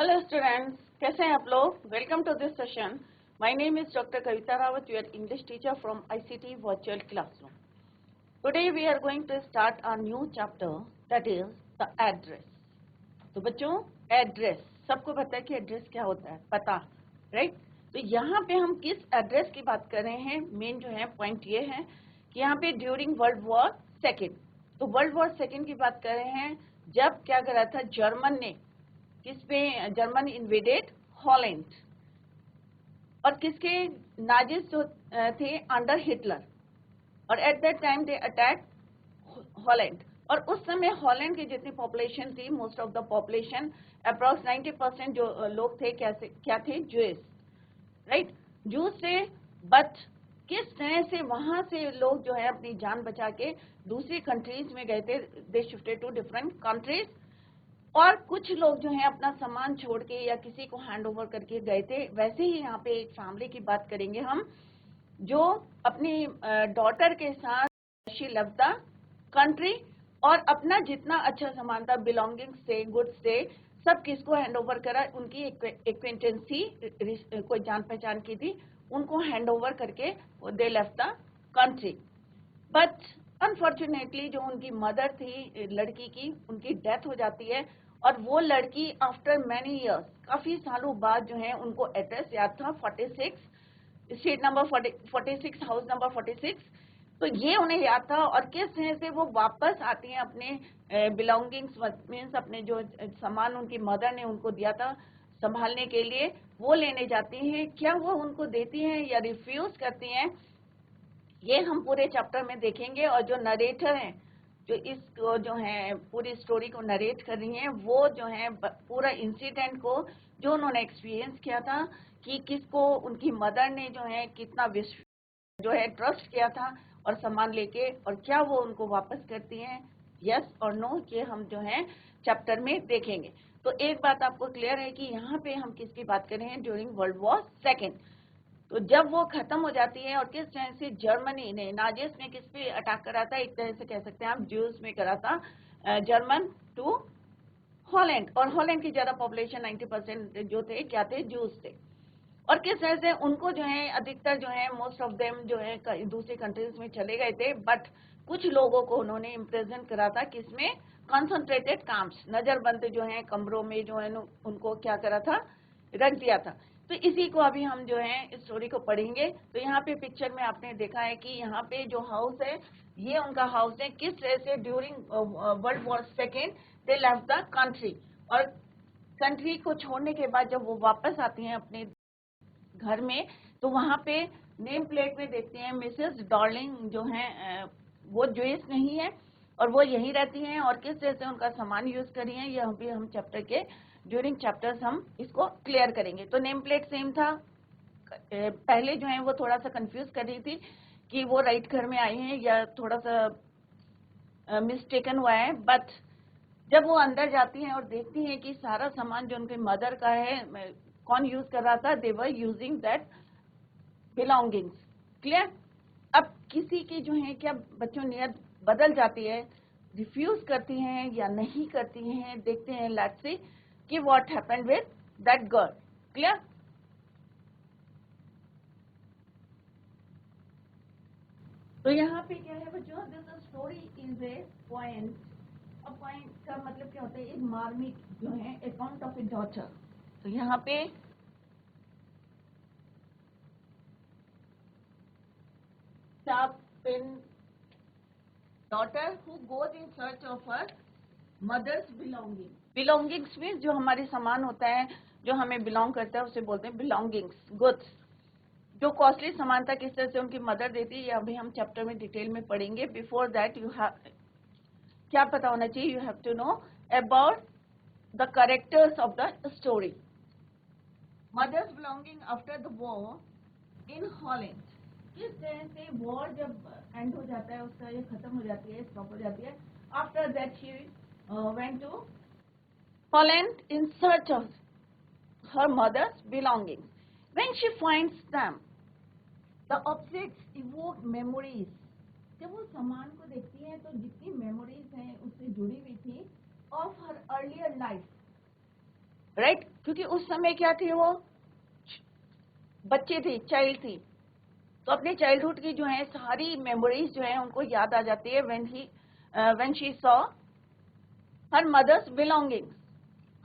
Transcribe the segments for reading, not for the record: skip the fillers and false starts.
Hello students, कैसे हैं आप लोग? Welcome to this session. My name is doctor Kavita Rawat, your English teacher from ICT virtual classroom. Today we are going to start a new chapter, that is the address. तो बच्चों, address सबको पता है कि एड्रेस क्या होता है, पता, राइट? तो यहाँ पे हम किस एड्रेस की बात कर रहे हैं? मेन जो है पॉइंट ये है कि यहाँ पे ड्यूरिंग वर्ल्ड वॉर सेकेंड, तो वर्ल्ड वॉर सेकेंड की बात कर रहे हैं. जब क्या करा था जर्मन ने, किस पे? जर्मन इन्वेडेड हॉलैंड, और किसके? नाजिस जो थे अंडर हिटलर, और at that time they attack Holland. और उस समय हॉलैंड की जितनी पॉपुलेशन थी, most of the population approx 90% जो लोग थे क्या थे? Juice, right? जूस थे. बट किस तरह से वहां से लोग जो है अपनी जान बचा के दूसरी कंट्रीज में गए थे. They shifted to different countries, और कुछ लोग जो है अपना सामान छोड़ के या किसी को हैंड ओवर करके गए थे. वैसे ही यहाँ पे एक फैमिली की बात करेंगे हम, जो अपनी डॉटर के साथ शी लेफ्ट द कंट्री, और अपना जितना अच्छा सामान था, बिलोंगिंग्स से, गुड्स से, सब किसको हैंड ओवर करा? उनकी एक्वेंटेंस थी, कोई जान पहचान की थी, उनको हैंड ओवर करके they left the country. But unfortunately जो उनकी मदर थी लड़की की, उनकी डेथ हो जाती है. और वो लड़की आफ्टर मैनी इयर्स, काफी सालों बाद जो है उनको एड्रेस याद था, 46 स्ट्रीट नंबर 46, हाउस नंबर 46. तो ये उन्हें याद था. और किस तरह से वो वापस आती हैं अपने बिलोंगिंग्स, मीन्स अपने जो सामान उनकी मदर ने उनको दिया था संभालने के लिए, वो लेने जाती हैं. क्या वो उनको देती हैं या रिफ्यूज करती हैं, ये हम पूरे चैप्टर में देखेंगे. और जो नरेटर हैं, जो इस जो है पूरी स्टोरी को नरेट कर रही हैं, वो जो है पूरा इंसिडेंट को जो उन्होंने एक्सपीरियंस किया था, कि किसको उनकी मदर ने जो है कितना जो है ट्रस्ट किया था और सामान लेके, और क्या वो उनको वापस करती हैं, यस और नो, ये हम जो है चैप्टर में देखेंगे. तो एक बात आपको क्लियर है कि यहाँ पे हम किसकी बात कर रहे हैं? During world war second. तो जब वो खत्म हो जाती है, और किस तरह से जर्मनी ने, नाजिस ने किस पे अटैक करा था? एक तरह से कह सकते हैं हम ज्यूज में करा था, जर्मन टू हॉलैंड. और हॉलैंड की ज्यादा पॉपुलेशन 90% जो थे क्या थे? जूस थे. और किस तरह से उनको जो है अधिकतर जो है मोस्ट ऑफ देम जो है दूसरी कंट्रीज में चले गए थे. बट कुछ लोगों को उन्होंने इम्प्रेजेंट करा था, किसमें? कॉन्सेंट्रेटेड कैंप्स, नजरबंद जो है कमरों में जो है उनको क्या करा था? रख दिया था. तो इसी को अभी हम जो है स्टोरी को पढ़ेंगे. तो यहाँ पे पिक्चर में आपने देखा है कि यहाँ पे जो हाउस है, ये उनका हाउस है. किस तरह से during world war second they left the country, और कंट्री को छोड़ने के बाद जब वो वापस आती हैं अपने घर में, तो वहां पे नेम प्लेट में देखते हैं मिसेस डार्लिंग जो है, वो जूस नहीं है, और वो यहीं रहती हैं. और किस तरह से उनका सामान यूज करी है, ये भी हम चैप्टर के ड्यूरिंग चैप्टर्स हम इसको क्लियर करेंगे. तो नेम प्लेट सेम था. पहले जो है वो थोड़ा सा कंफ्यूज कर रही थी कि वो राइट घर में आई हैं या थोड़ा सा मिस्टेकन हुआ है. बट जब वो अंदर जाती हैं और देखती हैं कि सारा सामान जो उनके मदर का है, कौन यूज कर रहा था? They were using that belongings. Clear? अब किसी की जो है क्या बच्चों नियत बदल जाती है, रिफ्यूज करती हैं या नहीं करती हैं. देखते हैं, लेट्स सी कि what happened with that girl. Clear? तो यहाँ पे क्या है बच्चों? This story is a point. अब पॉइंट का मतलब क्या होता है? एक मार्मिक जो है अकाउंट ऑफ ए डॉटर. तो यहाँ पे daughter who goes in search of her mother's belongings. belongings में जो हमारे सामान होता है, जो हमें बिलोंग करता है, उसे बोलते हैं belongings, goods. जो कॉस्टली सामान था, किस तरह से उनकी मदर देती है, ये अभी हम चैप्टर में डिटेल में पढ़ेंगे. बिफोर दैट यू हैव क्या पता होना चाहिए? You have to know about the characters of the story. Mother's belonging after the war in Holland. किस तरह से वॉर जब एंड हो जाता है, उसका ये खत्म हो जाती है, स्टॉप हो जाती है. After that she went to Holland in search of her mother's belongings. When she finds them, the objects evoke memories. जब वो सामान को देखती है तो जितनी मेमोरीज हैं उससे जुड़ी हुई थी, of her earlier life, right? क्योंकि उस समय क्या थी, वो बच्चे थी, चाइल्ड थी, तो अपने चाइल्डहुड की जो है सारी मेमोरीज जो है उनको याद आ जाती है when she saw her mother's belongings.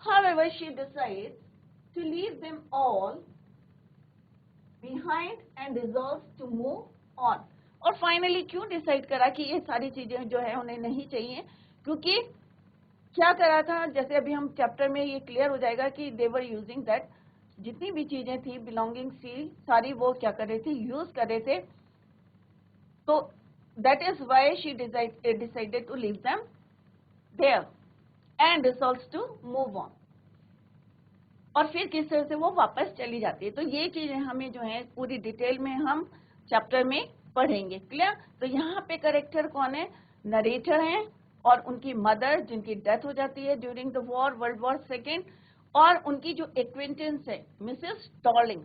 However, she decides to leave them all behind and resolves to move on. और फाइनली क्यों डिसाइड करा कि ये सारी चीजें जो है उन्हें नहीं चाहिए, क्योंकि क्या करा था, जैसे अभी हम चैप्टर में ये क्लियर हो जाएगा कि दे वर यूजिंग दैट, जितनी भी चीजें थी बिलोंगिंग थी सारी वो क्या कर रहे थे, यूज कर रहे थे, तो that is why she decided to leave them there and resolves to move on. और फिर किस तरह से वो वापस चली जाती है, तो ये चीजें हमें जो है पूरी डिटेल में हम चैप्टर में पढ़ेंगे। क्लियर? तो यहाँ पे करेक्टर कौन है, नरेटर हैं और उनकी मदर जिनकी डेथ हो जाती है during the war, world war second, और उनकी जो एक्वेंटेंस है मिसेस टॉर्लिंग,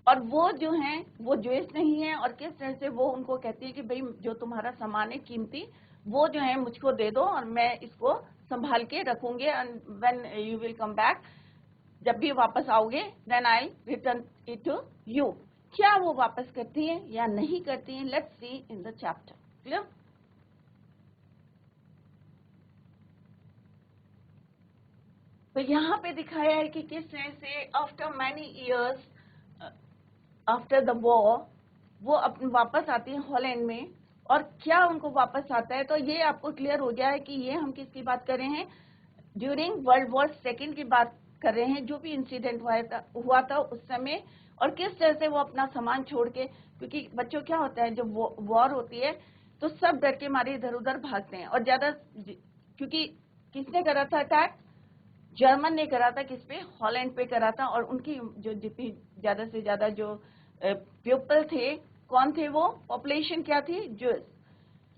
और वो जो हैं वो ज्यूइश नहीं है, और किस तरह से वो उनको कहती है कि भाई जो तुम्हारा सामान है कीमती वो जो है मुझको दे दो और मैं इसको संभाल के रखूंगी, and when you will come back, जब भी वापस आओगे then I return it to you. क्या वो वापस करती है या नहीं करती है, let's see in the chapter. Clear? तो यहाँ पे दिखाया है कि किस तरह से after many years after the war वो वापस आती है हॉलैंड में, और क्या उनको वापस आता है, तो ये आपको क्लियर हो गया है कि ये हम किसकी बात कर रहे हैं, ड्यूरिंग वर्ल्ड वॉर सेकेंड की बात कर रहे हैं, जो भी इंसिडेंट हुआ था उस समय, और किस तरह से वो अपना सामान छोड़ के, क्योंकि बच्चों क्या होता है जब वॉर होती है तो सब डर के मारे इधर उधर भागते हैं, और ज्यादा क्योंकि किसने करा था अटैक, जर्मन ने करा था, किस पे, हॉलैंड पे करा था, और उनकी जो जितनी ज्यादा से ज्यादा जो पीपल थे, कौन थे वो, पॉपुलेशन क्या थी, ज्यूस,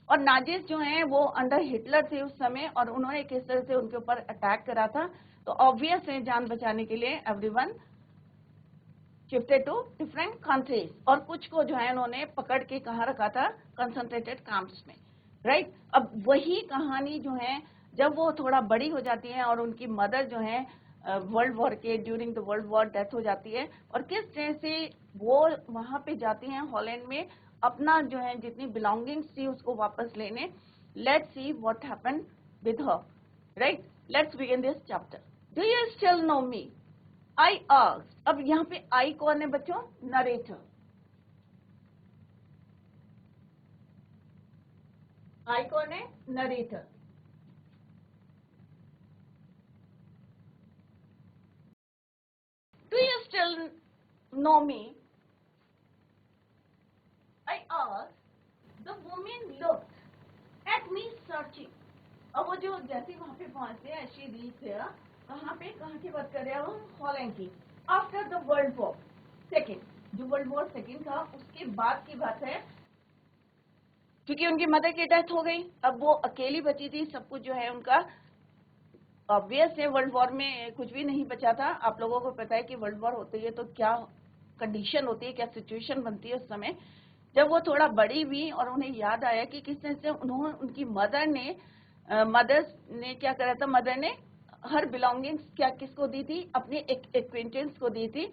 और नाजिस जो हैं वो अंडर हिटलर थे उस समय, और उन्होंने किस तरह से उनके ऊपर अटैक करा था, तो ऑब्वियस है जान बचाने के लिए everyone shifted to different countries, और कुछ को जो है उन्होंने पकड़ के कहाँ रखा था, कंसंट्रेटेड कैंप्स में, राइट। अब वही कहानी जो है जब वो थोड़ा बड़ी हो जाती है और उनकी मदर जो है वर्ल्ड वॉर के during the world war death हो जाती है, और किस तरह से वो वहां पे जाती हैं हॉलैंड में अपना जो है जितनी बिलोंगिंग्स थी उसको वापस लेने। Let's see what happened with her, right. Let's begin this chapter. Do you still know me, I asked. अब यहाँ पे आई कौन है बच्चों, नरेटर। आई कौन है, narrator. Do you still know me? I asked. The woman looked at me searching. अब वो जो जैसे वहां पे पहुंचते हैं, she reached there, कहाँ की बात कर रहे हैं हम, हॉलैंड की। After the world war second, जो वर्ल्ड वॉर सेकेंड था उसके बाद की बात है, क्योंकि उनकी मदर की डेथ हो गई, अब वो अकेली बची थी, सब कुछ जो है उनका ऑब्वियस है, वर्ल्ड वॉर में कुछ भी नहीं बचा था। आप लोगों को पता है कि वर्ल्ड वॉर होती है तो क्या कंडीशन होती है, क्या सिचुएशन बनती है उस समय। जब वो थोड़ा बड़ी हुई और उन्हें याद आया कि किस तरह से उन्होंने, उनकी मदर ने क्या करा था, मदर ने हर बिलोंगिंग्स क्या किसको दी थी, अपने एक एक्वेंटेंस को दी थी,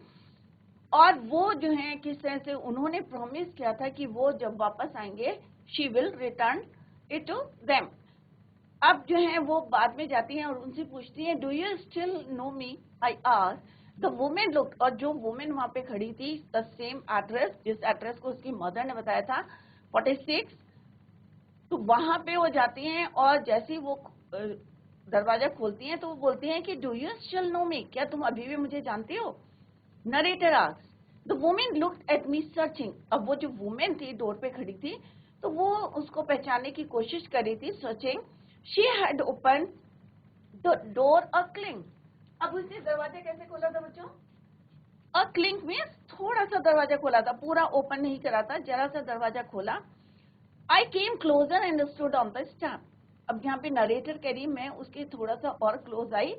और वो जो है किस तरह से उन्होंने प्रॉमिस किया था कि वो जब वापस आएंगे she will return it to them. अब जो है वो बाद में जाती हैं और उनसे पूछती हैं, do you still know me, I asked. The women look, और जो वुमेन वहां पे खड़ी थी, द सेम एड्रेस, जिस एड्रेस को उसकी मदर ने बताया था 46, तो वहां पे वो जाती हैं, और जैसे ही वो दरवाजा खोलती हैं तो वो बोलती हैं कि डू यू स्टिल नो मी, क्या तुम अभी भी मुझे जानती हो। Narrator asked. The women looked at me searching. अब वो जो वुमेन थी डोर पे खड़ी थी, तो वो उसको पहचानने की कोशिश कर रही थी, searching. She had opened the door a clink. अब उसने दरवाजा कैसे खोला था बच्चों, a clink means थोड़ा सा दरवाजा खोला था, पूरा ओपन नहीं करा था, जरा सा दरवाजा खोला। I came closer and stood on the step. अब यहाँ पे नरेटर कह रही, मैं उसके थोड़ा सा और close I,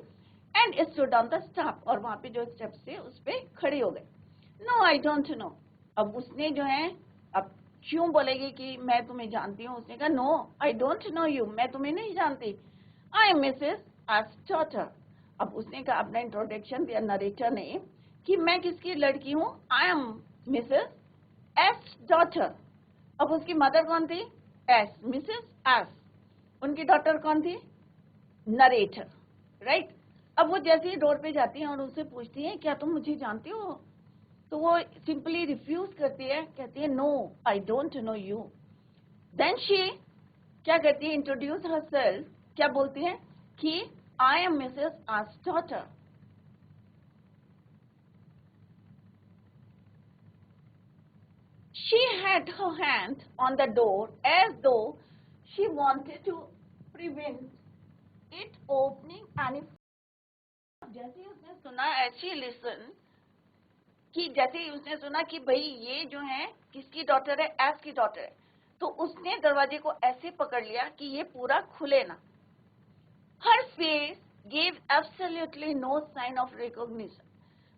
and stood on the step, और वहां पे जो स्टेप्स थे उस पे खड़ी हो गई। No, I don't know. अब उसने जो है, अब क्यों बोलेगी कि मैं तुम्हें जानती हूँ, उसने कहा no I don't know you, मैं तुम्हें नहीं जानती। I am Mrs S daughter, अब उसने कहा अपना इंट्रोडक्शन दिया नरेटर ने कि मैं किसकी लड़की हूँ, आई एम मिसेस एस डॉटर। अब उसकी मदर कौन थी, एस, मिसेस एस। उनकी डॉटर कौन थी, नरेटर, राइट। अब वो जैसे ही डोर पे जाती है और उनसे पूछती है क्या तुम मुझे जानती हो, तो वो सिंपली रिफ्यूज करती है, कहती है no I don't know you. Then she क्या करती है, इंट्रोड्यूस हरसेल्फ, क्या बोलती है कि I am Mrs S daughter. She had her hand on the door as though she wanted to prevent it opening any. जैसे ही उसने सुना, ऐसी लिसन, कि जैसे ही उसने सुना कि भाई ये जो है किसकी डॉटर है, एस की डॉटर है, तो उसने दरवाजे को ऐसे पकड़ लिया कि ये पूरा खुले ना। Her face gave absolutely no sign of recognition,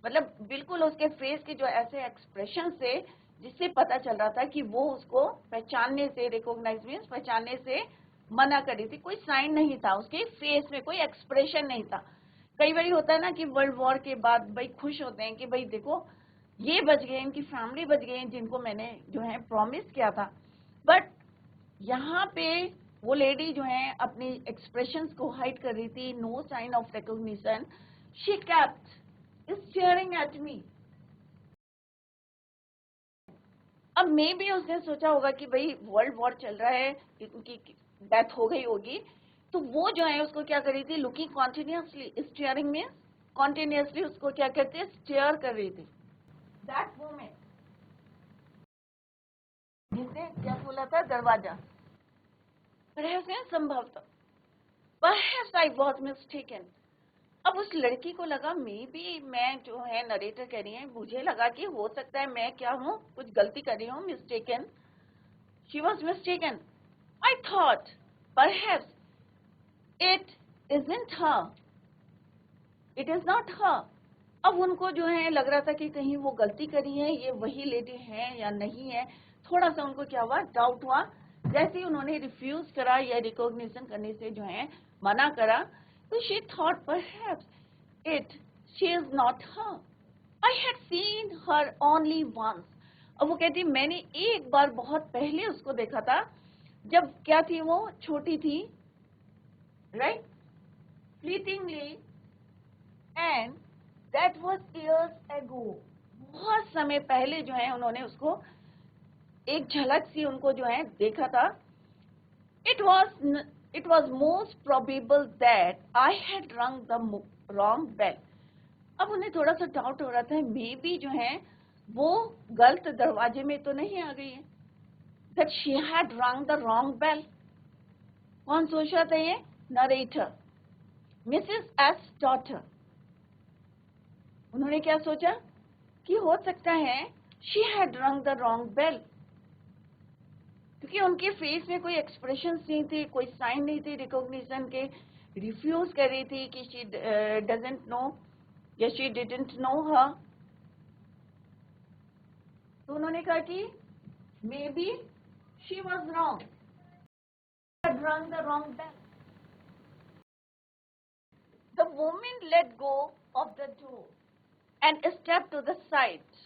मतलब बिल्कुल उसके फेस के जो ऐसे एक्सप्रेशन से जिससे पता चल रहा था कि वो उसको पहचानने से, रिकॉग्नाइज मीन्स पहचानने से मना कर रही थी। कोई साइन नहीं था उसके फेस में, कोई एक्सप्रेशन नहीं था। कई बार होता है ना कि वर्ल्ड वॉर के बाद भाई खुश होते हैं कि भाई देखो ये बच गए, इनकी फैमिली बच गई जिनको मैंने जो है प्रॉमिस किया था। बट यहाँ पे वो लेडी जो है अपनी एक्सप्रेशंस को हाइड कर रही थी, no sign of recognition. She kept staring at me. अब मे भी उसने सोचा होगा कि भाई वर्ल्ड वॉर चल रहा है, उनकी डेथ हो गई होगी, तो वो जो है उसको क्या कर रही थी, लुकिंग कॉन्टिन्यूसली, स्टेयरिंग में कॉन्टिन्यूसली उसको क्या कहते हैं, स्टेयर कर रही थी। दैट वुमन जिसने क्या खोला था दरवाजा, संभवतः परहैप्स आई वाज मिस्टेकन। अब उस लड़की को लगा मे बी, मैं जो है नरेटर कह रही है, मुझे लगा कि हो सकता है मैं क्या हूँ, कुछ गलती कर रही हूँ, mistaken. She was mistaken. I thought perhaps it isn't her, it is not her. अब उनको जो है लग रहा था कि कहीं वो गलती करी है, ये वही लेडी है या नहीं है। थोड़ा सा उनको क्या हुआ, डाउट हुआ। जैसे ही उन्होंने रिफ्यूज करा या रिकॉग्निशन करने से जो है मना करा, तो she thought perhaps it she is not her, I had seen her only once। अब वो कहती मैंने एक बार बहुत पहले उसको देखा था, जब क्या थी वो छोटी थी, right, fleetingly, and that was years ago। बहुत समय पहले जो है उन्होंने उसको एक झलक सी उनको जो है देखा था। it was most probable that I had rung the wrong bell। अब उन्हें थोड़ा सा डाउट हो रहा था, मे बी जो है वो गलत दरवाजे में तो नहीं आ गई है, that she had rung the wrong bell। कौन सोच रहा था ये, नरेटर, मिसेस एस डॉटर। उन्होंने क्या सोचा कि हो सकता है she had rung the wrong bell, क्योंकि उनके फेस में कोई एक्सप्रेशन नहीं थे, कोई साइन नहीं थे रिकॉग्निशन के। रिफ्यूज कर रही थी कि she doesn't know या she didn't know her। तो उन्होंने कहा कि may be she was wrong, had rung the wrong bell। The woman let go of the door and stepped to the side।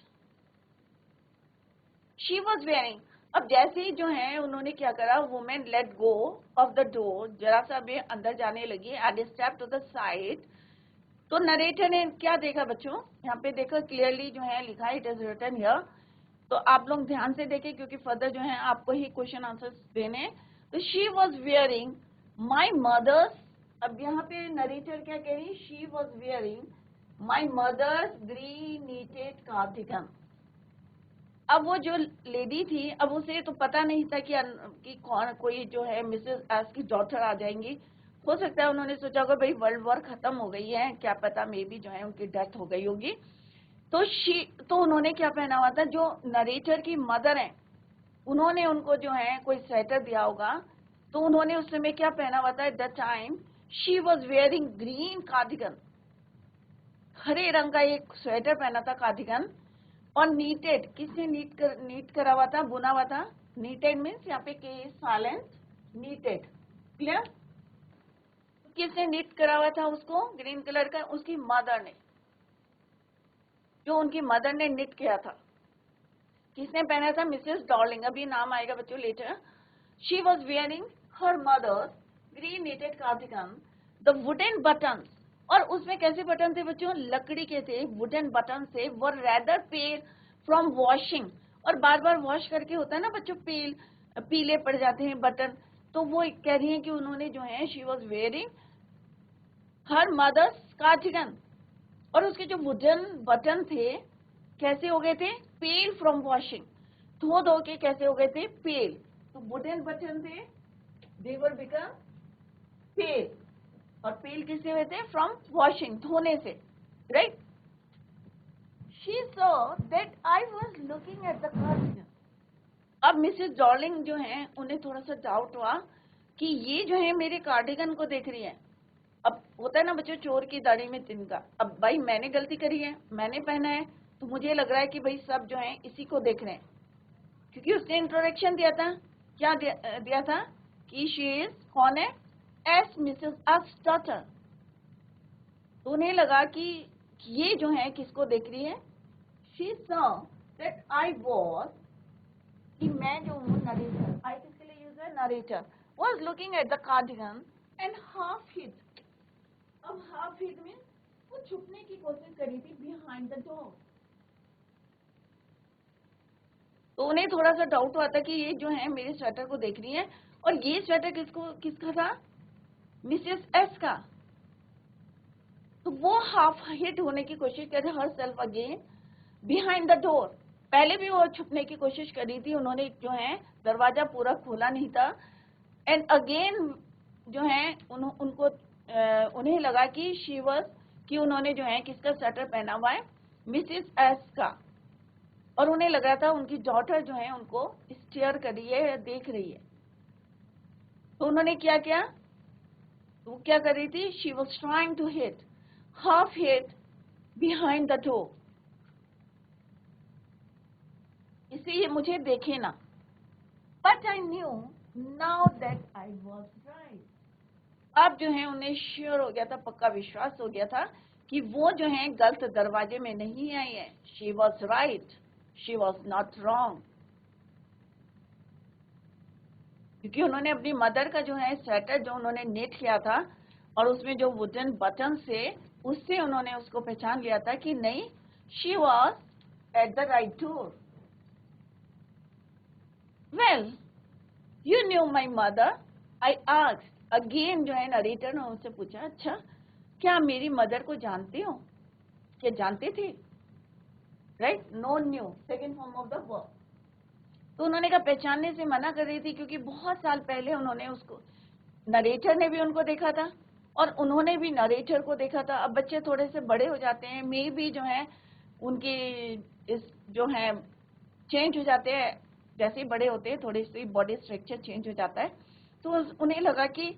She was wearing, अब जैसे ही जो है उन्होंने क्या करा, women let go of the door, जरा सा भी अंदर जाने लगी, and step to the side. तो नरेटर ने क्या देखा बच्चों, यहाँ पे देखो क्लियरली जो है लिखा है, इट इज रिटन हियर। तो आप लोग ध्यान से देखें क्योंकि फर्दर जो है आपको ही क्वेश्चन आंसर देने। तो she was wearing my mother's, अब यहाँ पे नरेटर क्या कह रही, she was wearing my mother's green knitted cardigan. अब वो जो लेडी थी, अब उसे तो पता नहीं था कि कौन, कोई जो है मिसेस एस की डॉटर आ जाएंगी। हो सकता है उन्होंने सोचा होगा भाई वर्ल्ड वॉर खत्म हो गई है, क्या पता मे बी जो है उनकी डेथ हो गई होगी। तो उन्होंने क्या पहना हुआ था, जो नरेटर की मदर है उन्होंने उनको जो है कोई स्वेटर दिया होगा, तो उन्होंने उस समय क्या पहना हुआ था, at the time she was wearing green cardigan, हरे रंग का एक स्वेटर पहना था कार्डिगन। और नीटेड, किसने नीट करा हुआ था, बुना हुआ था। नीटेड मीन्स यहाँ पे के साइलेंट, नीटेड, क्लियर। किसने निट करा हुआ था उसको ग्रीन कलर का? उसकी मदर ने, जो उनकी मदर ने निट किया था। किसने पहना था? मिसेस डॉर्लिंग, अभी नाम आएगा बच्चों letter. She was wearing her mother's green knitted cardigan, the wooden buttons, और उसमें कैसे बटन थे बच्चों? लकड़ी के थे, वुडन बटन से, were rather pale from washing, और बार बार वॉश करके होता है ना बच्चों, पीले पड़ जाते हैं बटन। तो वो कह रही है कि उन्होंने जो है she was wearing her mother's cardigan, और उसके जो वुडन बटन थे कैसे हो गए थे? पेल फ्रॉम वॉशिंग, धो धो के कैसे हो गए थे? पेल। तो वुडन बटन थे, दे वर बिकम पेल, और पेल किससे हुए थे? फ्रॉम वॉशिंग, धोने से, right. She saw that I was looking at the cardigan. अब मिसेस डॉर्लिंग जो है उन्हें थोड़ा सा डाउट हुआ कि ये जो है मेरे कार्डिगन को देख रही है। अब होता है ना बच्चों, चोर की दाढ़ी में तिनका। अब भाई मैंने गलती करी है, मैंने पहना है, तो मुझे लग रहा है कि भाई सब जो है इसी को देख रहे हैं, क्योंकि उसने इंट्रोडक्शन दिया था। क्या दिया था? कि शी इज, कौन है? एस मिसेस अस डॉटर। तो उन्हें लगा कि ये जो है किसको देख रही है? She saw that I was, कि मैं जो हूँ नरेटर, आई किसके लिए यूज है? Narrator, was looking at the cardigan and half hid. अब हाफ हिड में वो छुपने की कोशिश करी थी बिहाइंड द डोर। तो उन्हें थोड़ा सा डाउट हुआ था कि ये जो है मेरे स्वेटर को देख रही है, और ये स्वेटर किसका था? मिसेस एस का। तो वो हाफ हिड होने की कोशिश कर रही, her self again behind the door. पहले भी वो छुपने की कोशिश करी थी, उन्होंने जो है दरवाजा पूरा खोला नहीं था, एंड अगेन जो है उनको उन्हें लगा कि शी वाज, कि उन्होंने जो है किसका स्वेटर पहना हुआ है? मिसेस एस का। और उन्हें लगा था उनकी डॉटर जो है उनको स्टेयर कर रही है, देख रही है। तो उन्होंने क्या किया? वो क्या कर रही थी? She was trying to hide, half hid behind the door, इसलिए मुझे देखे ना। But I knew now that I was right. अब जो है उन्हें श्योर हो गया था, पक्का विश्वास हो गया था कि वो जो है गलत दरवाजे में नहीं आई है। She was right, she was not wrong, क्योंकि उन्होंने अपनी मदर का जो है स्वेटर जो उन्होंने नेट किया था, और उसमें जो वुडन बटन से, उससे उन्होंने उसको पहचान लिया था कि नहीं, she was at the right door. Well, you knew my mother, I asked. Again जो है नरेटर ने उनसे पूछा, अच्छा क्या मेरी मदर को जानते हो? क्या जानते थे? Right, no knew, second form of the verb. तो उन्होंने कहा पहचानने से मना कर रही थी, क्योंकि बहुत साल पहले उन्होंने उसको, नरेटर ने भी उनको देखा था और उन्होंने भी नरेटर को देखा था। अब बच्चे थोड़े से बड़े हो जाते हैं, मे भी जो है उनकी इस जो है चेंज हो जाते हैं, जैसे ही बड़े होते हैं थोड़ी सी बॉडी स्ट्रक्चर चेंज हो जाता है। तो उन्हें लगा कि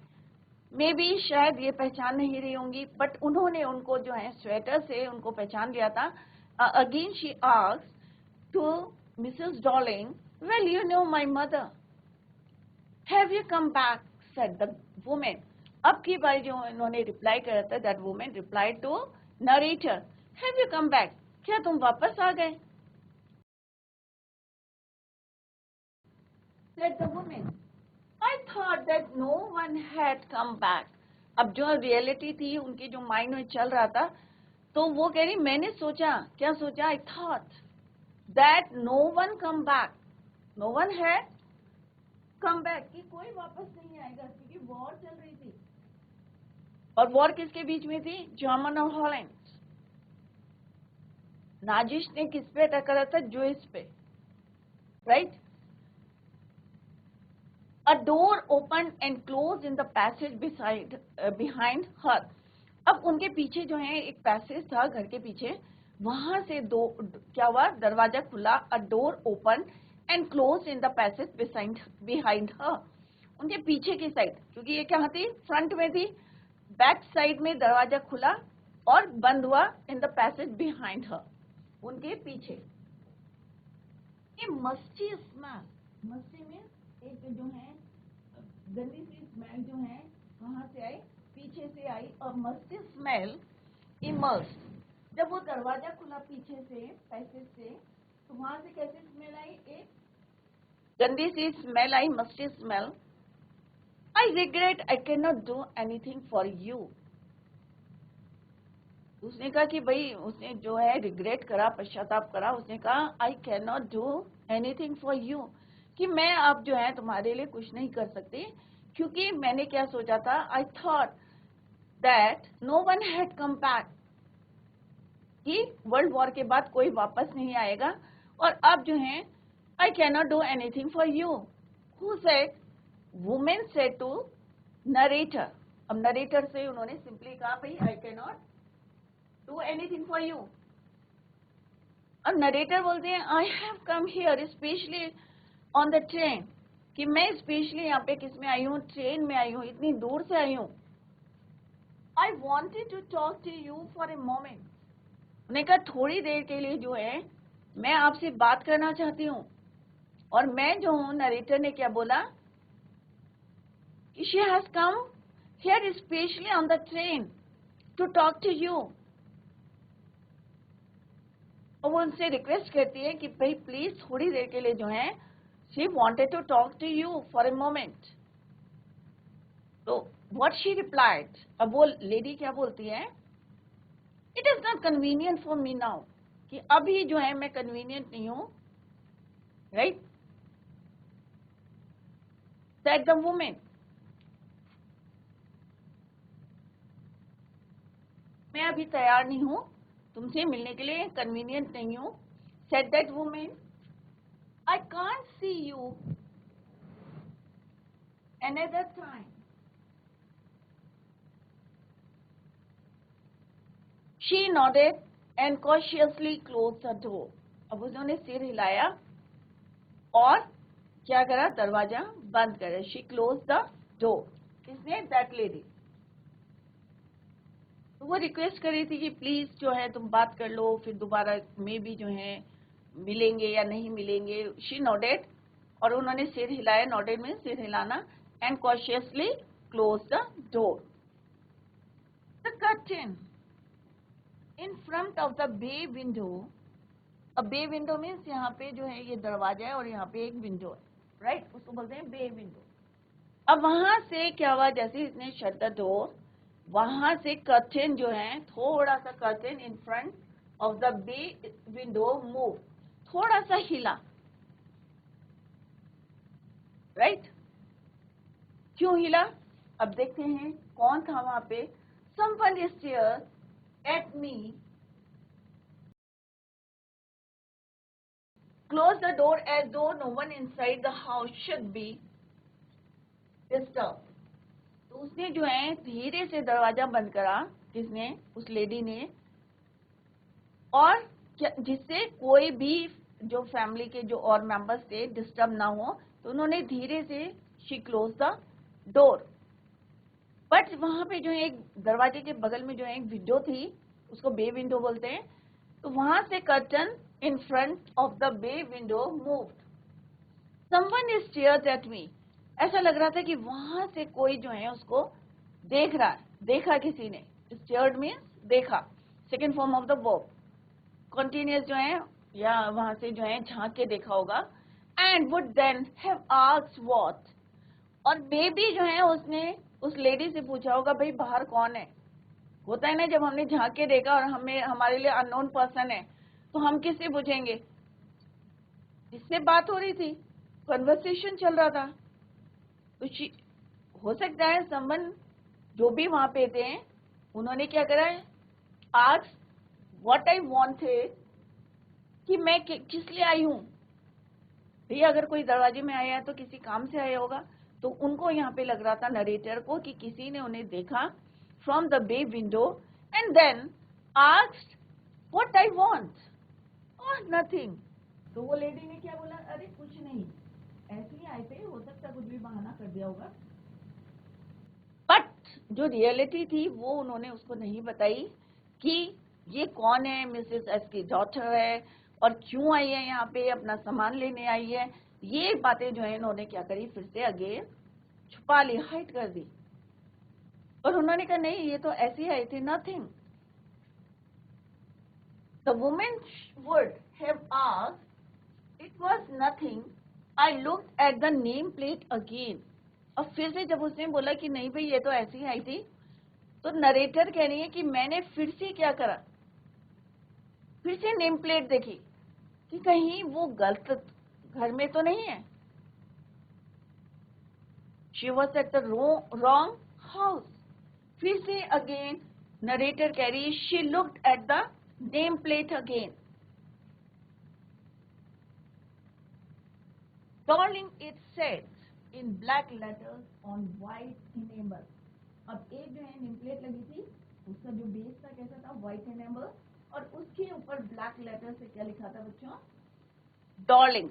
मे बी शायद ये पहचान नहीं रही होंगी, बट उन्होंने उनको जो है स्वेटर से उनको पहचान लिया था। Again she asked to Mrs Darling, well you know my mother, have you come back, said the women. अब की बार जो इन्होंने रिप्लाई करा था, that women reply to narrator, have you come back, क्या तुम वापस आ गए? Said the women, I thought that no one had come back. अब जो रियलिटी थी उनकी जो माइंड में चल रहा था, तो वो कह रही मैंने सोचा, क्या सोचा? I thought that no one come back, no one had come back, कि कोई वापस नहीं आएगा, क्योंकि वॉर चल रही थी। और वॉर किसके बीच में थी? जर्मन और हॉलैंड। नाजिश ने किस पे अटैक करा था? जूइस पे, right. A door opened and closed in the passage behind her. अब उनके पीछे जो है एक पैसेज था घर के पीछे, वहां से क्या हुआ? दरवाजा खुला। A door opened and closed in the passage behind her. उनके पीछे की साइड, क्योंकि ये क्या थी? फ्रंट में थी। बैक साइड में दरवाजा खुला और बंद हुआ in the passage behind her, उनके पीछे। ये मस्ती स्मेल, मस्ती में एक जो है गंदी सी स्मेल जो है वहां से आई, पीछे पीछे से आई, a musty smell emerged. जब वो दरवाजा खुला पीछे से, पैसेज से, तो वहां से कैसी स्मेल आई? एक गंदी सी स्मेल आई, musty smell. I regret I cannot do anything for you. उसने कहा कि भाई, उसने जो है रिग्रेट करा, पश्चाताप करा. उसने कहा I cannot do anything for you, कि मैं अब जो है तुम्हारे लिए कुछ नहीं कर सकती, क्योंकि मैंने क्या सोचा था, I thought that no one had come back, कि वर्ल्ड वॉर के बाद कोई वापस नहीं आएगा, और अब जो है I cannot do anything for you. Who said? Woman said to narrator. अब नरेटर से उन्होंने सिंपली कहा भाई I cannot do anything for you. अब नरेटर बोलते हैं I have come here especially on the train, कि मैं स्पेशली यहाँ पे किस में आई हूँ? ट्रेन में आई हूँ, इतनी दूर से आई हूँ. I wanted to talk to you for a moment. उन्होंने कहा थोड़ी देर के लिए जो है मैं आपसे बात करना चाहती हूँ. और मैं जो हूँ, नरेटर ने क्या बोला कि she has come here especially on the train to talk to you. और वो उनसे रिक्वेस्ट करती है कि भाई प्लीज थोड़ी देर के लिए जो है she wanted to talk to you for a moment. तो what she replied, अब वो लेडी क्या बोलती है, it is not convenient for me now, कि अभी जो है मैं convenient नहीं हूँ, right? Said the woman. मैं अभी तैयार नहीं हूँ तुमसे मिलने के लिए, convenient नहीं हूँ. Said that woman, I can't see you another time. She nodded and cautiously closed the door. अब उन्होंने सिर हिलाया और क्या करा, दरवाजा बंद करा. She closed the door. किसने? That lady. तो वो रिक्वेस्ट कर रही थी कि प्लीज जो है तुम बात कर लो, फिर दोबारा में भी जो है मिलेंगे या नहीं मिलेंगे. She nodded, और उन्होंने सिर हिलाया. nodded में सिर हिलाना. And cautiously closed the door. The curtain in front of the bay window. अब बे विंडो मीन्स यहाँ पे जो है ये दरवाजा है और यहाँ पे एक विंडो है, राइट? उसको बोलते हैं बे विंडो. अब वहां से क्या हुआ, जैसे इसने शट द डोर, वहां से कर्टेन जो है, थोड़ा सा curtain in front of the bay window move, थोड़ा सा हिला, राइट? क्यों हिला? अब देखते हैं कौन था वहां पे. Someone stared at me. Close the door as though no one inside the house should be disturbed. तो उसने जो है धीरे से दरवाजा बंद करा. किसने? उस लेडी ने. और जिससे कोई भी जो फैमिली के जो और मेंबर्स थे डिस्टर्ब ना हो, तो उन्होंने धीरे से she close the door. But वहां पे जो है एक दरवाजे के बगल में जो है एक विंडो थी, उसको बे विंडो बोलते हैं. तो वहां से curtain in front of the bay window moved. Someone stared at me. ऐसा लग रहा था कि वहां से कोई जो है उसको देख रहा है. देखा किसी ने. Stared means देखा. Second form of the verb. Continuous जो है या वहां से जो है झांक के देखा होगा. And would then have asked what. और maybe जो है उसने उस लेडी से पूछा होगा भाई बाहर कौन है. होता है ना, जब हमने झांक के देखा और हमें हमारे लिए अननोन पर्सन है, तो हम किससे पूछेंगे? जिससे बात हो रही थी, कन्वर्सेशन चल रहा था. तो हो सकता है समवन जो भी वहां पे थे उन्होंने क्या करा है, आज व्हाट आई वांटेड, कि मैं किस लिए आई हूं. भैया अगर कोई दरवाजे में आया है तो किसी काम से आया होगा. तो उनको यहाँ पे लग रहा था नरेटर को कि किसी ने उन्हें देखा from the bay window and then asked what I want. Nothing. तो वो लेडी ने क्या बोला, अरे कुछ नहीं, ऐसे ही आए थे, हो सकता कुछ भी बहाना कर दिया होगा. बट जो रियलिटी थी वो उन्होंने उसको नहीं बताई कि ये कौन है, मिसेस एस की डॉटर है और क्यों आई है यहाँ पे, अपना सामान लेने आई है. ये बातें जो है इन्होंने क्या करी, फिर से अगेन छुपा ली, हाइड कर दी. और उन्होंने कहा नहीं ये तो ऐसी आई थी, nothing. The woman would have asked, it was nothing. I looked at the name plate again. और फिर से जब उसने बोला कि नहीं भाई ये तो ऐसी आई थी, तो नरेटर कह रही है कि मैंने फिर से क्या करा, फिर से नेम प्लेट देखी कि कहीं वो गलत घर में तो नहीं है. She was at the wrong house. फिर से अगेन नरेटर कह रही है, she looked at the name plate again. Darling, it said in black letters on white enamel. अब एक जो है नेम प्लेट लगी थी, उसका जो बेस था कैसा था, व्हाइट एनेमल, और उसके ऊपर ब्लैक लेटर से क्या लिखा था बच्चों, डार्लिंग.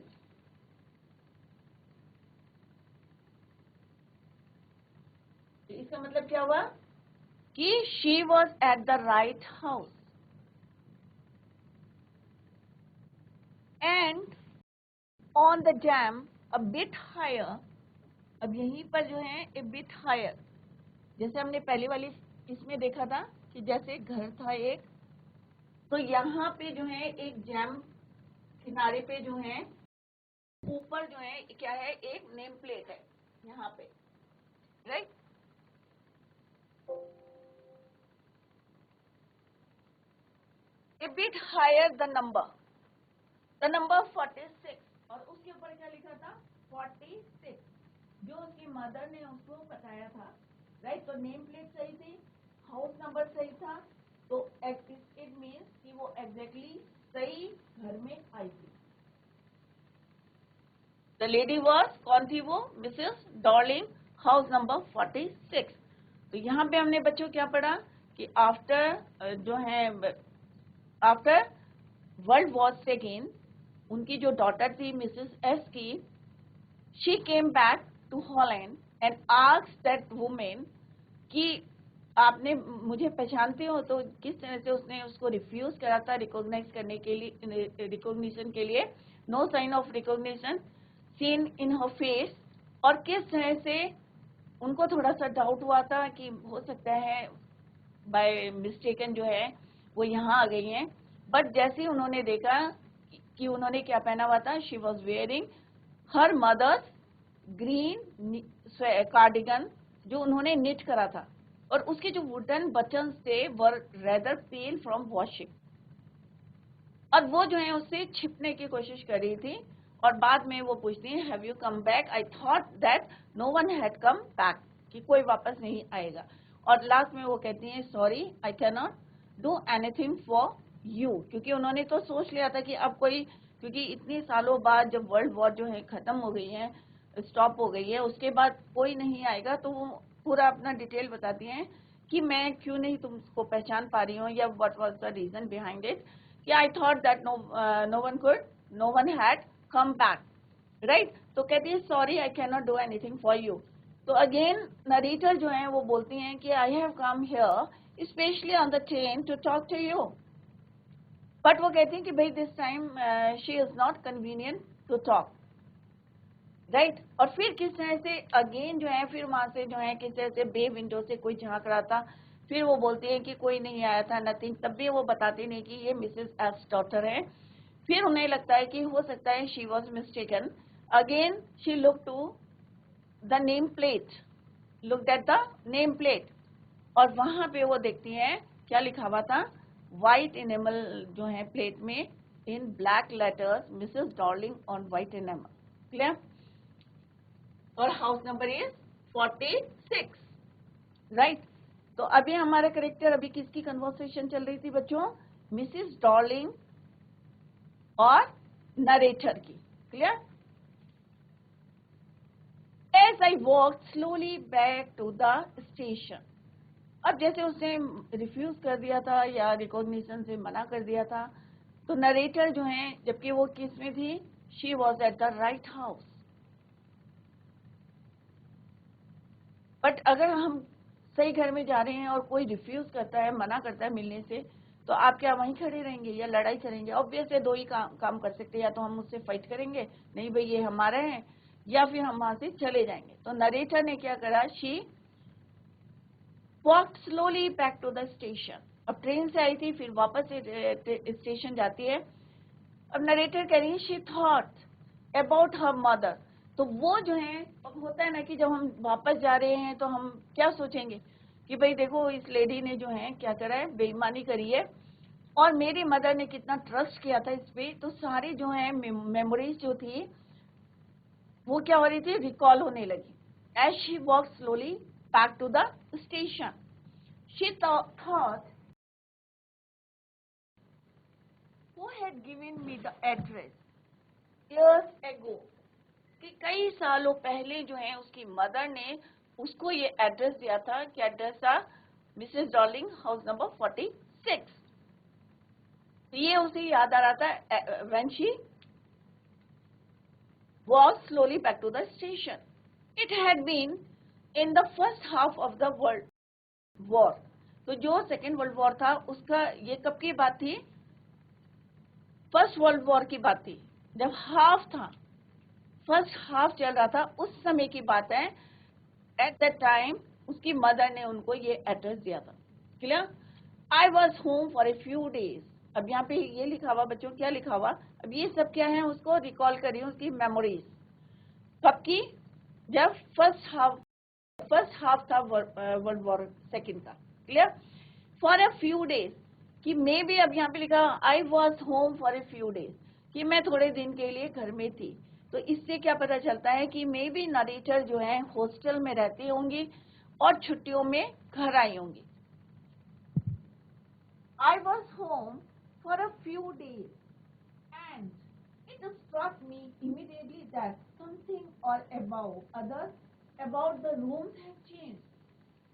इसका मतलब क्या हुआ कि she was at the right house. And on the dam a bit higher. अब यहीं पर जो है ए बिट हायर, जैसे हमने पहले वाली इसमें देखा था कि जैसे घर था एक, तो यहाँ पे जो है एक जैम किनारे पे जो है ऊपर जो है क्या है, एक नेम प्लेट है यहाँ पे, right. A bit higher the number 46, और उसके ऊपर क्या लिखा था, 46, जो उसकी मदर ने उसको बताया था, राइट. तो नेम प्लेट सही थी, हाउस नंबर सही था, तो इट मीन्स कि वो एग्जैक्टली सही घर में आई थी. द लेडी वॉज, कौन थी वो, मिसेस डार्लिंग, हाउस नंबर 46. तो यहाँ पे हमने बच्चों क्या पढ़ा कि आफ्टर जो है आफ्टर वर्ल्ड वॉर सेकेंड, उनकी जो डॉटर थी मिसेस एस की, she came back to Holland and asked that women कि आपने मुझे पहचानते हो. तो किस तरह से उसने उसको रिफ्यूज करा था रिकॉग्नाइज करने के लिए, रिकॉग्निशन के लिए, no sign of recognition seen in her face. और किस तरह से उनको थोड़ा सा डाउट हुआ था कि हो सकता है बाय मिस्टेकन जो है वो यहाँ आ गई हैं. बट जैसे ही उन्होंने देखा कि उन्होंने क्या पहना हुआ था, she was wearing her mother's green cardigan, जो उन्होंने निट करा था, और उसके जो वुडन बटन्स थे वर रेदर पेल फ्रॉम वॉशिंग, और वो जो है उससे छिपने की कोशिश कर रही थी. और बाद में वो पूछती है, have you come back, I thought that no one had come back, कि कोई वापस नहीं आएगा. और लास्ट में वो कहती हैं, sorry I can not do anything for you, क्योंकि उन्होंने तो सोच लिया था कि अब कोई, क्योंकि इतने सालों बाद जब वर्ल्ड वॉर जो है खत्म हो गई है, स्टॉप हो गई है, उसके बाद कोई नहीं आएगा. तो वो पूरा अपना डिटेल बताती हैं कि मैं क्यों नहीं तुमको पहचान पा रही हूँ, या what was the reason behind it, कि I thought that no one had come back, right. तो कहती है, sorry I can not do anything for you. तो अगेन नरेटर जो है वो बोलती हैं कि I have come here specially on the train to talk to you. But वो कहती हैं कि भाई this time she is not convenient to talk, right. और फिर किस तरह से अगेन जो है फिर वहां से जो है किस तरह से बे विंडो से कोई झांक रहा था. फिर वो बोलती है कि कोई नहीं आया था, नथिंग. तब भी वो बताती नहीं कि ये मिसेस एस डॉटर है. फिर उन्हें लगता है कि हो सकता है she was mistaken. Again she look to the name plate, looked at the name plate, और वहां पे वो देखती हैं क्या लिखा हुआ था, व्हाइट एनिमल जो है प्लेट में, in black letters, Mrs Darling on white animal. Clear. और हाउस नंबर इज 46, राइट. तो अभी हमारा करेक्टर, अभी किसकी कन्वर्सेशन चल रही थी बच्चों, मिसेस डार्लिंग और नरेटर की. Clear. As I walked slowly back to the station. अब जैसे उसने रिफ्यूज कर दिया था या रिकॉग्निशन से मना कर दिया था, तो नरेटर जो है, जबकि वो किस में थी, she was at the right house. But अगर हम सही घर में जा रहे हैं और कोई रिफ्यूज करता है, मना करता है मिलने से, तो आप क्या वहीं खड़े रहेंगे या लड़ाई करेंगे. ऑब्वियस है दो ही काम कर सकते हैं, या तो हम उससे फाइट करेंगे, नहीं भाई ये हमारा है, या फिर हम वहां से चले जाएंगे. तो नरेटर ने क्या करा, she walk slowly back to the station. अब ट्रेन से आई थी, फिर वापस स्टेशन जाती है। अब नरेटर कह रही है she thought about her mother. तो वो जो है, अब होता है ना कि जब हम वापस जा रहे हैं तो हम क्या सोचेंगे कि भाई देखो इस लेडी ने जो है क्या करा है, बेईमानी करी है, और मेरी मदर ने कितना ट्रस्ट किया था इस पे। तो सारी जो है मेमोरीज जो थी वो क्या हो रही थी, रिकॉल होने लगी। As she walk slowly back to the station, she thought who had given me the address years ago, कि कई सालों पहले जो है उसकी मदर ने उसको ये एड्रेस दिया था। क्या एड्रेस था? Mrs Darling, house number 46। तो ये उसे याद आ रहा था when she walk slowly back to the station. It had been in the first half of the world war. तो जो सेकेंड वर्ल्ड वॉर था उसका, ये कब की बात थी? फर्स्ट वर्ल्ड वॉर की बात थी, जब हाफ था, फर्स्ट हाफ चल रहा था, उस समय की बात है। एट दैट टाइम उसकी मदर ने उनको ये एड्रेस दिया था। Clear? I was home for a few days. अब यहाँ पे ये लिखा हुआ बच्चों, क्या लिखा हुआ? अब ये सब क्या है, उसको रिकॉल करिए, उसकी मेमोरीज कब की? जब फर्स्ट हाफ था वर्ल्ड वॉर सेकेंड का। Clear? For a few days, कि मे बी, अब यहाँ पे लिखा I was home for a few days, कि मैं थोड़े दिन के लिए घर में थी। तो इससे क्या पता चलता है कि मे बी नरेटर जो है हॉस्टल में रहती होंगी और छुट्टियों में घर आई होंगी। I was home for a few days and it struck me immediately that something or about the rooms had changed.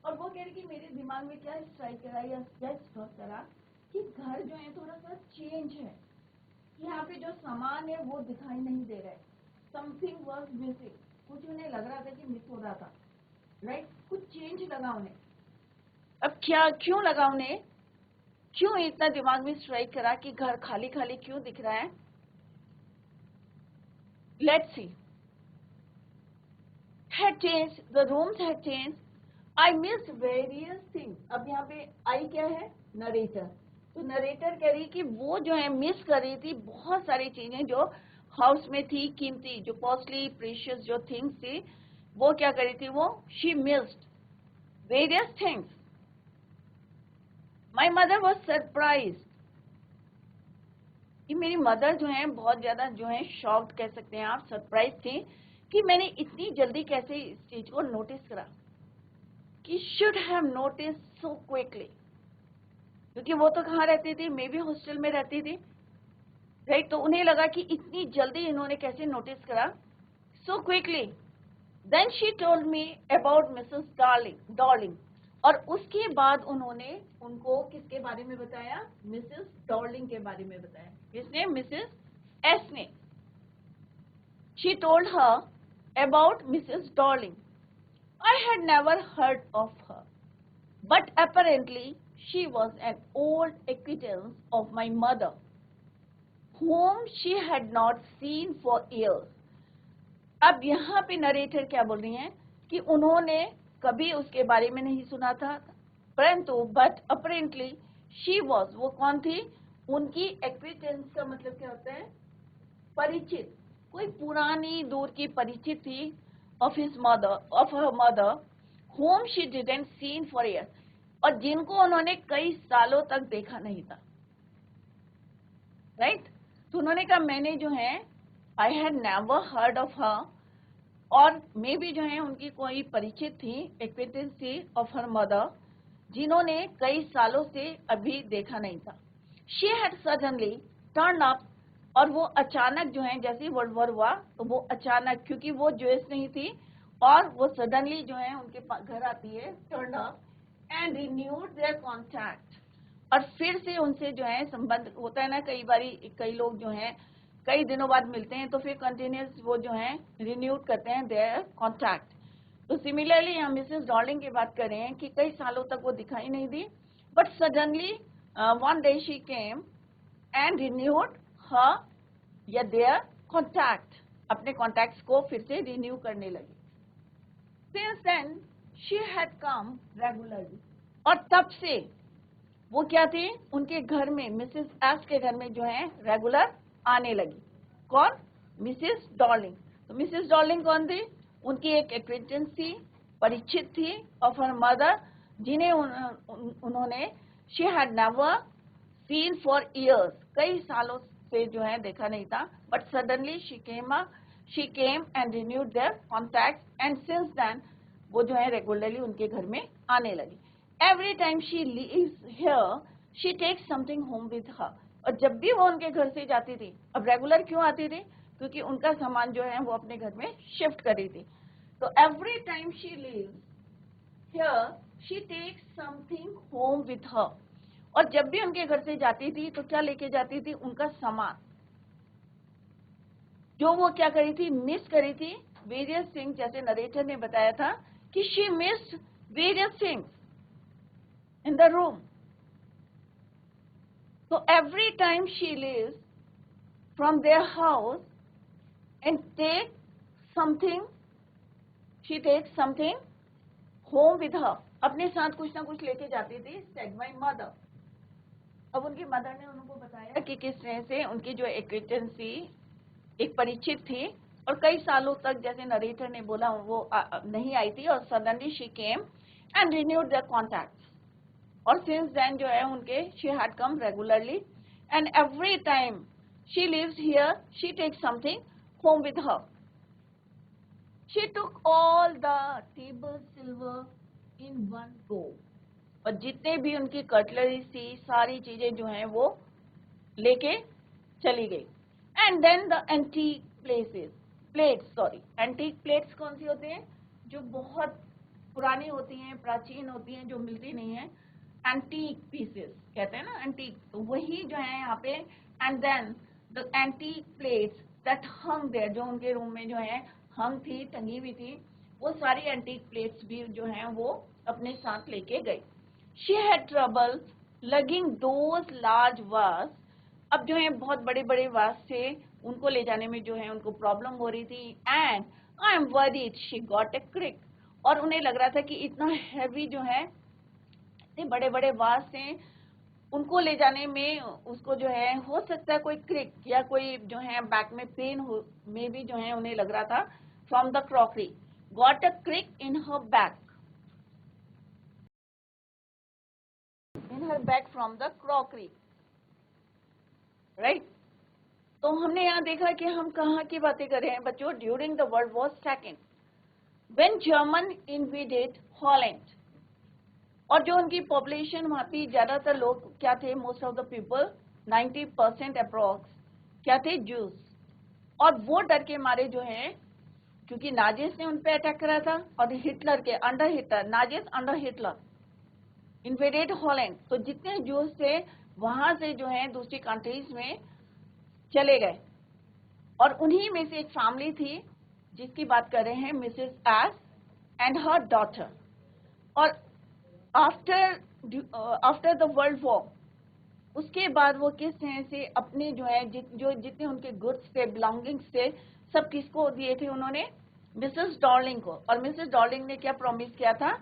और वो कह रही कि मेरे दिमाग में क्या स्ट्राइक करा या क्या स्ट्राइक करा कि घर जो है थोड़ा सा चेंज है। यहाँ पे जो सामान है वो दिखाई नहीं दे रहा है। समथिंग वॉज मिसिंग, कुछ उन्हें लग रहा था कि मिस हो रहा था। राइट? कुछ चेंज लगा उन्हें। अब क्या, क्यों लगा उन्हें, क्यों इतना दिमाग में स्ट्राइक करा कि घर खाली खाली क्यों दिख रहा है? Let's see. Had changed, the rooms had changed. I missed various things. अब यहाँ पे I क्या है? नरेटर। तो नरेटर कह रही कि वो जो है मिस कर रही थी बहुत सारी चीजें जो हाउस में थी, कीमती, जो कॉस्टली प्रीशियस जो थिंग्स थी, वो क्या कर रही थी, वो she missed various things. My mother was surprise, कि मेरी मदर जो है बहुत ज्यादा जो है शॉक्ड कह सकते हैं आप, सरप्राइज थी कि मैंने इतनी जल्दी कैसे इस चीज को नोटिस करा, कि should have notice so quickly, क्योंकि वो तो कहाँ रहती थी, मे बी हॉस्टल में रहती थी। राइट? तो उन्हें लगा कि इतनी जल्दी इन्होंने कैसे नोटिस करा so quickly. Then she told me about Mrs Darling, और उसके बाद उन्होंने उनको किसके बारे में बताया? मिसेस डॉर्लिंग के बारे में बताया। किसने? मिसेस एस ने। She told her about Mrs Darling. I had never heard of her, but apparently she was an old acquaintance of my mother, whom she had not seen for years. अब यहाँ पे narrator क्या बोल रही हैं कि उन्होंने कभी उसके बारे में नहीं सुना था, परंतु बट अपरेंटली शी वॉज, वो कौन थी? उनकी एक्विटेंस का मतलब क्या होता है? परिचित, कोई पुरानी दूर की परिचित थी of her mother, whom she didn't seen for years, और जिनको उन्होंने कई सालों तक देखा नहीं था। राइट? तो उन्होंने कहा मैंने जो है I had never heard of her, और मे भी जो है उनकी कोई परिचित थी, एक्विटेंस थी of her mother, जिन्होंने कई सालों से अभी देखा नहीं था। She had suddenly turned up, और वो अचानक जो है, जैसे वर्ल्ड वॉर हुआ तो वो अचानक, क्योंकि वो यूएस नहीं थी, और वो सडनली जो है उनके घर आती है, turn up and renewed their contact, और फिर से उनसे जो है संबंध होता है ना, कई बारी कई लोग जो हैं कई दिनों बाद मिलते हैं तो फिर कंटिन्यूस वो जो है रिन्यूड करते हैं देयर कॉन्टैक्ट। तो सिमिलरली हम मिसेस डॉर्लिंग की बात कर रहे हैं कि कई सालों तक वो दिखाई नहीं दी, but suddenly one day she came and renewed her या देयर कॉन्टैक्ट, अपने कॉन्टैक्ट्स को फिर से रिन्यू करने लगी। Since then she had come regularly, और तब से वो क्या थे, उनके घर में, मिसेस एस के घर में जो है रेगुलर आने लगी। कौन? Mrs Darling. तो मिसेस डॉर्लिंग कौन थी? उनकी एक एक्वेंटेंस थी, परिचित थी ऑफ हर मदर, जिन्हें उन्होंने she had never seen for years, कई सालों से जो है देखा नहीं था, but suddenly she came and renewed their contact and since then वो जो है रेगुलरली उनके घर में आने लगी। Every time she leaves here she takes something home with her, और जब भी वो उनके घर से जाती थी, अब रेगुलर क्यों आती थी? क्योंकि उनका सामान जो है वो अपने घर में शिफ्ट करी थी। तो every time she leaves here she takes something home with her, और जब भी उनके घर से जाती थी तो क्या लेके जाती थी? उनका सामान, जो वो क्या करी थी? मिस करी थी वेरियस थिंग्स। जैसे नरेटर ने बताया था कि she missed various things in the room. तो every time she leaves from their house and take something, she take something home with her, अपने साथ कुछ ना कुछ लेके जाती थी, सेड माय मदर। अब उनकी मदर ने उनको बताया कि किस तरह से उनकी जो एक्वेंटेंस थी, एक परिचित थी, और कई सालों तक जैसे नरेटर ने बोला वो नहीं आई थी, और suddenly she came and renewed their contact, और सिंस देन जो है उनके she had come regularly and every time she lives here she takes something home with her. She took all the table silver in one go, और जितने भी उनकी cutleries थी, सारी चीजें जो हैं वो लेके चली गई। And then the antique antique plates कौन सी होते हैं? जो बहुत पुरानी होती हैं, प्राचीन होती हैं, जो मिलती नहीं है, एंटीक पीसेस कहते हैं ना, एंटीक, तो वही जो है यहाँ पे। And then the antique plates that hung there, जो उनके रूम में जो है हंग थी, टंगी हुई थी, वो सारी एंटीक प्लेट्स भी जो हैं वो अपने साथ लेके गई। She had trouble logging those large वास, अब जो है बहुत बड़े बड़े वास थे, उनको ले जाने में जो है उनको प्रॉब्लम हो रही थी। And I am worried she got a crick, और उन्हें लग रहा था कि इतना हैवी जो है, इतने बड़े बड़े वास थे, उनको ले जाने में उसको जो है हो सकता है कोई क्रिक या कोई जो है बैक में पेन हो, में भी जो है उन्हें लग रहा था from the crockery. Got a crick in her back, in her back from the crockery, right. तो हमने यहाँ देखा कि हम कहाँ की बातें कर रहे हैं बच्चों? During the world war second, when German invaded Holland, और जो उनकी पॉपुलेशन वहाँ पे ज्यादातर लोग क्या थे? Most of the people 90% approx क्या थे? जूस। और वो डर के मारे जो है, क्योंकि नाजिस ने उन पे अटैक करा था, और हिटलर के under Hitler, Nazis under Hitler invaded Holland, तो जितने जूस थे वहां से जो है दूसरी कंट्रीज में चले गए। और उन्हीं में से एक फैमिली थी जिसकी बात कर रहे हैं, Mrs S and her daughter. और आफ्टर द वर्ल्ड वॉर, उसके बाद वो किस तरह से अपने जो है जो जितने उनके गुड्स थे, बिलोंगिंग्स थे, सब किसको दिए थे? उन्होंने मिसेस डॉर्लिंग को। और मिसेस डॉर्लिंग ने क्या प्रॉमिस किया था?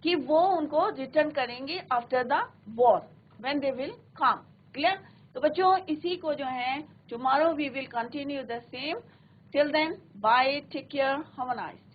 कि वो उनको रिटर्न करेंगे after the war, when they will come. Clear? तो बच्चों इसी को जो है tomorrow we will continue the same. Till then, bye, take care, have a nice day.